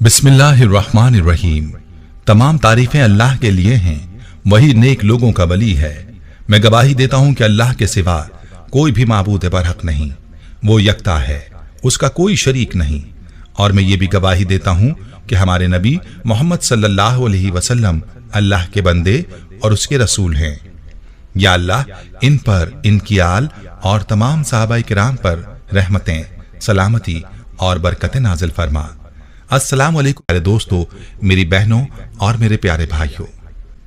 बिस्मिल्लाहिर्रहमानिर्रहीम। तमाम तारीफें अल्लाह के लिए हैं, वही नेक लोगों का वली है। मैं गवाही देता हूं कि अल्लाह के सिवा कोई भी माबूद बरहक नहीं, वो यकता है, उसका कोई शरीक नहीं। और मैं ये भी गवाही देता हूं कि हमारे नबी मोहम्मद सल्लल्लाहु अलैहि वसल्लम अल्लाह के बंदे और उसके रसूल हैं। या अल्लाह इन पर, इनकी आल और तमाम सहाबाए किराम पर रहमतें, सलामती और बरकतें नाजिल फरमा। अस्सलाम वालेकुम प्यारे दोस्तों, मेरी बहनों और मेरे प्यारे भाइयों।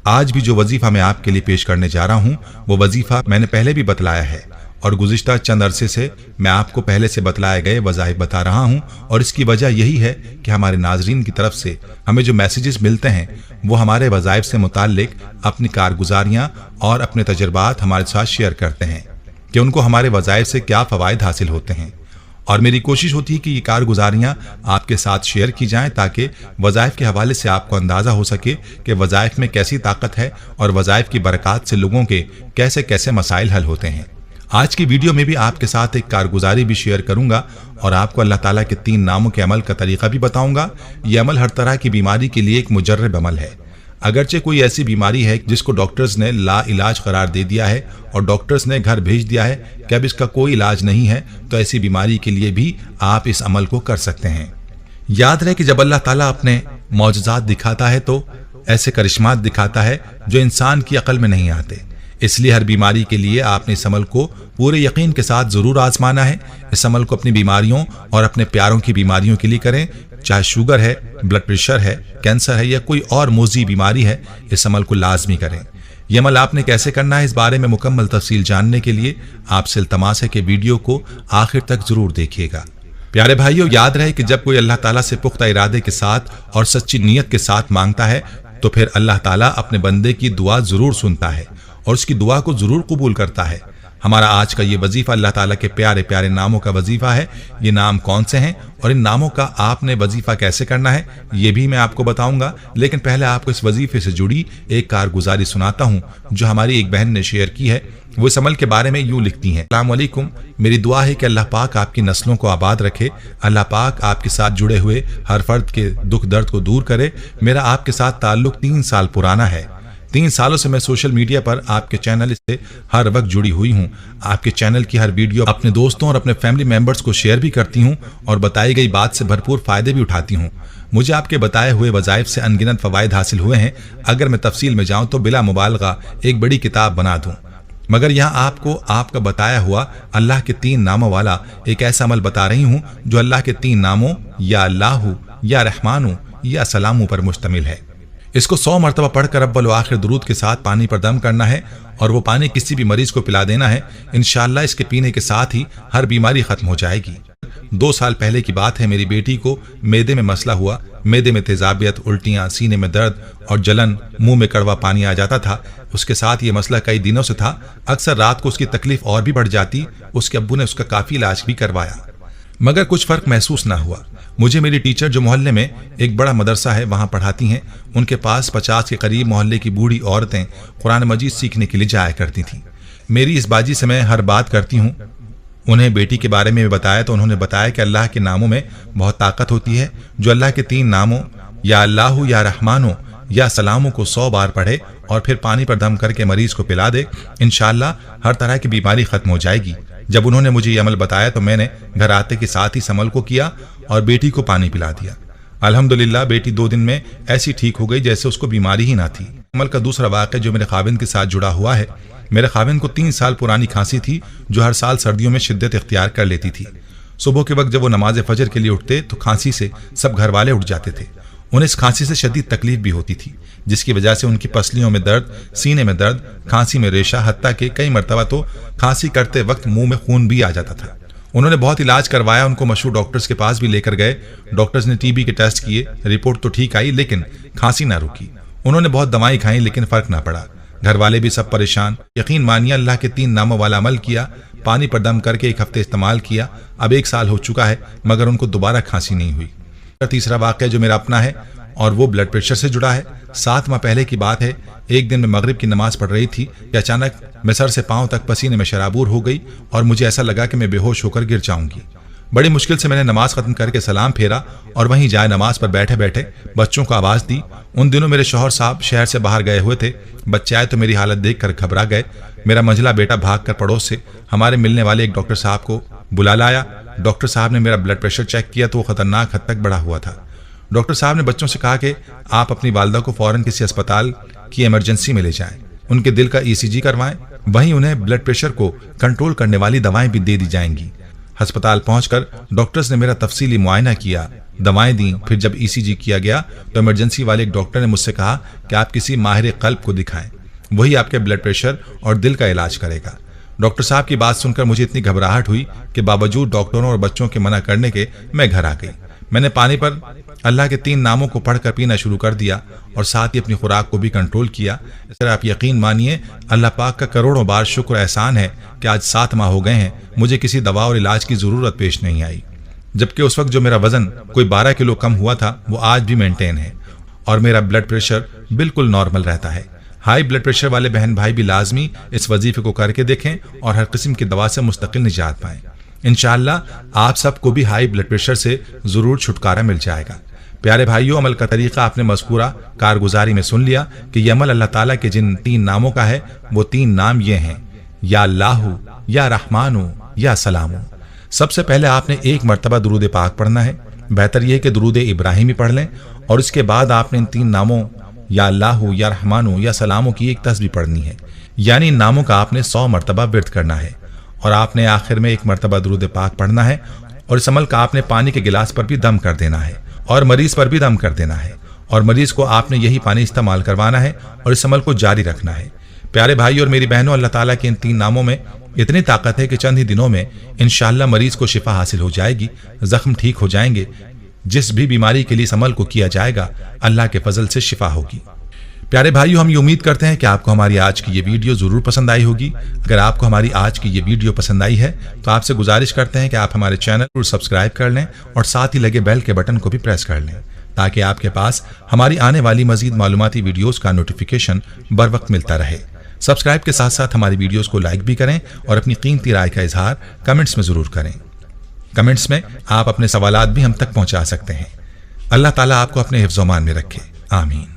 आज भी जो वजीफा मैं आपके लिए पेश करने जा रहा हूं वो वजीफा मैंने पहले भी बतलाया है और गुज़िश्ता चंद अरसे से मैं आपको पहले से बतलाए गए वज़ाइफ बता रहा हूं। और इसकी वजह यही है कि हमारे नाजरीन की तरफ से हमें जो मैसेजेस मिलते हैं वो हमारे वज़ाइफ से मुताल्लिक अपनी कारगुजारियां और अपने तजर्बात हमारे साथ शेयर करते हैं कि उनको हमारे वज़ाइफ से क्या फ़वाइद हासिल होते हैं। और मेरी कोशिश होती है कि ये कारगुजारियाँ आपके साथ शेयर की जाएं ताकि वज़ाइफ के हवाले से आपको अंदाज़ा हो सके कि वज़ाइफ में कैसी ताकत है और वज़ाइफ की बरक़ात से लोगों के कैसे कैसे मसाइल हल होते हैं। आज की वीडियो में भी आपके साथ एक कारगुजारी भी शेयर करूंगा और आपको अल्लाह ताला के 3 नामों के अमल का तरीका भी बताऊंगा। ये अमल हर तरह की बीमारी के लिए एक मुजर्रब अमल है। अगरचे कोई ऐसी बीमारी है जिसको डॉक्टर्स ने ला इलाज करार दे दिया है और डॉक्टर्स ने घर भेज दिया है कि अब इसका कोई इलाज नहीं है, तो ऐसी बीमारी के लिए भी आप इस अमल को कर सकते हैं। याद रहे कि जब अल्लाह ताला अपने मौजज़ात दिखाता है तो ऐसे करिश्मात दिखाता है जो इंसान की अकल में नहीं आते। इसलिए हर बीमारी के लिए आपने इस अमल को पूरे यकीन के साथ जरूर आजमाना है। इस अमल को अपनी बीमारियों और अपने प्यारों की बीमारियों के लिए करें, चाहे शुगर है, ब्लड प्रेशर है, कैंसर है या कोई और मोज़ी बीमारी है, इस अमल को लाजमी करें। यह अमल आपने कैसे करना है, इस बारे में मुकम्मल तफसील जानने के लिए आपसे इल्तमास है कि वीडियो को आखिर तक जरूर देखिएगा। प्यारे भाइयों, याद रहे कि जब कोई अल्लाह ताला से पुख्ता इरादे के साथ और सच्ची नीयत के साथ मांगता है तो फिर अल्लाह ताला अपने बंदे की दुआ जरूर सुनता है और उसकी दुआ को जरूर कबूल करता है। हमारा आज का ये वजीफा अल्लाह ताला के प्यारे प्यारे नामों का वजीफा है। ये नाम कौन से हैं और इन नामों का आपने वजीफा कैसे करना है ये भी मैं आपको बताऊंगा। लेकिन पहले आपको इस वजीफे से जुड़ी एक कारगुजारी सुनाता हूं जो हमारी एक बहन ने शेयर की है। वो इस अमल के बारे में यूं लिखती हैं। अस्सलाम वालेकुम, मेरी दुआ है कि अल्लाह पाक आपकी नस्लों को आबाद रखे। अल्लाह पाक आपके साथ जुड़े हुए हर फर्द के दुख दर्द को दूर करे। मेरा आपके साथ ताल्लुक 3 साल पुराना है। 3 सालों से मैं सोशल मीडिया पर आपके चैनल से हर वक्त जुड़ी हुई हूँ। आपके चैनल की हर वीडियो अपने दोस्तों और अपने फैमिली मेंबर्स को शेयर भी करती हूँ और बताई गई बात से भरपूर फायदे भी उठाती हूँ। मुझे आपके बताए हुए वज़ाइफ से अनगिनत फ़वाइद हासिल हुए हैं। अगर मैं तफसील में जाऊँ तो बिला मुबालगा एक बड़ी किताब बना दूँ, मगर यहाँ आपको आपका बताया हुआ अल्लाह के 3 नामों वाला एक ऐसा अमल बता रही हूँ जो अल्लाह के 3 नामों या अल्लाहु या रहमानु या सलामु पर मुश्तमिल है। इसको 100 मरतबा पढ़कर अव्वल व आखिर दुरूद के साथ पानी पर दम करना है और वो पानी किसी भी मरीज को पिला देना है। इंशाअल्लाह इसके पीने के साथ ही हर बीमारी खत्म हो जाएगी। 2 साल पहले की बात है, मेरी बेटी को मैदे में मसला हुआ। मैदे में तेजाबियत, उल्टियाँ, सीने में दर्द और जलन, मुंह में कड़वा पानी आ जाता था। उसके साथ ये मसला कई दिनों से था। अक्सर रात को उसकी तकलीफ और भी बढ़ जाती। उसके अब्बू ने उसका काफ़ी इलाज भी करवाया मगर कुछ फ़र्क महसूस ना हुआ। मुझे मेरी टीचर जो मोहल्ले में एक बड़ा मदरसा है वहाँ पढ़ाती हैं, उनके पास 50 के करीब मोहल्ले की बूढ़ी औरतें कुरान मजीद सीखने के लिए जाया करती थीं। मेरी इस बाजी से मैं हर बात करती हूँ। उन्हें बेटी के बारे में बताया तो उन्होंने बताया कि अल्लाह के नामों में बहुत ताकत होती है। जो अल्लाह के 3 नामों या अल्लाहु या रहमानो या सलामों को 100 बार पढ़े और फिर पानी पर दम करके मरीज को पिला दे, इंशाअल्लाह हर तरह की बीमारी खत्म हो जाएगी। जब उन्होंने मुझे ये अमल बताया तो मैंने घर आते के साथ ही इस अमल को किया और बेटी को पानी पिला दिया। अल्हम्दुलिल्लाह बेटी 2 दिन में ऐसी ठीक हो गई जैसे उसको बीमारी ही ना थी। अमल का दूसरा वाक़या जो मेरे खाविंद के साथ जुड़ा हुआ है। मेरे खाविंद को 3 साल पुरानी खांसी थी जो हर साल सर्दियों में शिद्दत इख्तियार कर लेती थी। सुबह के वक्त जब वो नमाज फजर के लिए उठते तो खांसी से सब घर वाले उठ जाते थे। उन्हें इस खांसी से शदीद तकलीफ भी होती थी जिसकी वजह से उनकी पसलियों में दर्द, सीने में दर्द, खांसी में रेशा, हत्ता कि कई मरतबा तो खांसी करते वक्त मुंह में खून भी आ जाता था। उन्होंने बहुत इलाज करवाया, उनको मशहूर डॉक्टर्स के पास भी लेकर गए। डॉक्टर्स ने टीबी के टेस्ट किए, रिपोर्ट तो ठीक आई लेकिन खांसी ना रुकी। उन्होंने बहुत दवाएं खाई लेकिन फ़र्क ना पड़ा। घर वाले भी सब परेशान। यकीन मानिए अल्लाह के 3 नामों वाला अमल किया, पानी पर दम करके 1 हफ्ते इस्तेमाल किया। अब 1 साल हो चुका है मगर उनको दोबारा खांसी नहीं हुई। तीसरा वाक़या जो मेरा अपना है और वो ब्लड प्रेशर से जुड़ा है। 7 माह पहले की बात है। एक दिन मैं मगरिब की नमाज पढ़ रही थी कि अचानक मैं सर से पांव तक पसीने में शराबूर हो गई और मुझे ऐसा लगा कि मैं बेहोश होकर गिर जाऊंगी। बड़ी मुश्किल से मैंने नमाज खत्म करके सलाम फेरा और वहीं जाए नमाज पर बैठे बैठे बच्चों को आवाज़ दी। उन दिनों मेरे शौहर साहब शहर से बाहर गए हुए थे। बच्चे आए तो मेरी हालत देखकर घबरा गए। मेरा मंझला बेटा भागकर पड़ोस से हमारे मिलने वाले एक डॉक्टर साहब को बुला लाया। डॉक्टर साहब ने मेरा ब्लड प्रेशर चेक किया तो वो खतरनाक हद तक बढ़ा हुआ था। डॉक्टर साहब ने बच्चों से कहा कि आप अपनी वालिदा को फौरन किसी अस्पताल की इमरजेंसी में ले जाएं, उनके दिल का ECG करवाएं, वहीं उन्हें ब्लड प्रेशर को कंट्रोल करने वाली दवाएं भी दे दी जाएंगी। अस्पताल पहुंचकर डॉक्टर्स ने मेरा तफसीली मुआयना किया, दवाएं दी। फिर जब ECG किया गया तो इमरजेंसी वाले एक डॉक्टर ने मुझसे कहा कि आप किसी माहिर कल्ब को दिखाएं, वही आपके ब्लड प्रेशर और दिल का इलाज करेगा। डॉक्टर साहब की बात सुनकर मुझे इतनी घबराहट हुई कि बावजूद डॉक्टरों और बच्चों के मना करने के मैं घर आ गई। मैंने पानी पर अल्लाह के 3 नामों को पढ़कर पीना शुरू कर दिया और साथ ही अपनी खुराक को भी कंट्रोल किया। इस तरह आप यकीन मानिए अल्लाह पाक का करोड़ों बार शुक्र एहसान है कि आज 7 माह हो गए हैं मुझे किसी दवा और इलाज की ज़रूरत पेश नहीं आई। जबकि उस वक्त जो मेरा वजन कोई 12 किलो कम हुआ था वो आज भी मेंटेन है और मेरा ब्लड प्रेशर बिल्कुल नॉर्मल रहता है। हाई ब्लड प्रेशर वाले बहन भाई भी लाजमी इस वजीफे को करके देखें और हर किस्म की दवा से मुस्तकिल निजात पाएं। इंशाअल्लाह आप सबको भी हाई ब्लड प्रेशर से जरूर छुटकारा मिल जाएगा। प्यारे भाइयों, अमल का तरीका आपने मज़कूरा कारगुजारी में सुन लिया कि यह अमल अल्लाह ताला के जिन 3 नामों का है वो 3 नाम ये हैं, या अल्लाहु, या रहमानु, या सलामु। सबसे पहले आपने 1 मरतबा दुरूद पाक पढ़ना है। बेहतर यह कि दुरूद इब्राहिमी पढ़ लें और इसके बाद आपने इन 3 नामों या अल्लाहु, या रहमानु, या सलामु की एक तस्बीह पढ़नी है। यानी इन नामों का आपने 100 मरतबा विर्द करना है और आपने आखिर में 1 मरतबा दुरूद पाक पढ़ना है और इस अमल का आपने पानी के गिलास पर भी दम कर देना है और मरीज पर भी दम कर देना है और मरीज को आपने यही पानी इस्तेमाल करवाना है और इस अमल को जारी रखना है। प्यारे भाई और मेरी बहनों, अल्लाह ताला के इन 3 नामों में इतनी ताकत है कि चंद ही दिनों में इंशाअल्लाह मरीज को शिफा हासिल हो जाएगी, जख्म ठीक हो जाएंगे। जिस भी बीमारी के लिए इस अमल को किया जाएगा अल्लाह के फजल से शिफा होगी। प्यारे भाइयों, हम ये उम्मीद करते हैं कि आपको हमारी आज की ये वीडियो जरूर पसंद आई होगी। अगर आपको हमारी आज की ये वीडियो पसंद आई है तो आपसे गुजारिश करते हैं कि आप हमारे चैनल को सब्सक्राइब कर लें और साथ ही लगे बेल के बटन को भी प्रेस कर लें ताकि आपके पास हमारी आने वाली मजीद मालूमाती वीडियोस का नोटिफिकेशन बर वक्त मिलता रहे। सब्सक्राइब के साथ साथ हमारी वीडियोस को लाइक भी करें और अपनी कीमती राय का इजहार कमेंट्स में जरूर करें। कमेंट्स में आप अपने सवालात भी हम तक पहुंचा सकते हैं। अल्लाह ताला आपको अपने हिफ्ज़-ओ-मान में रखे। आमीन।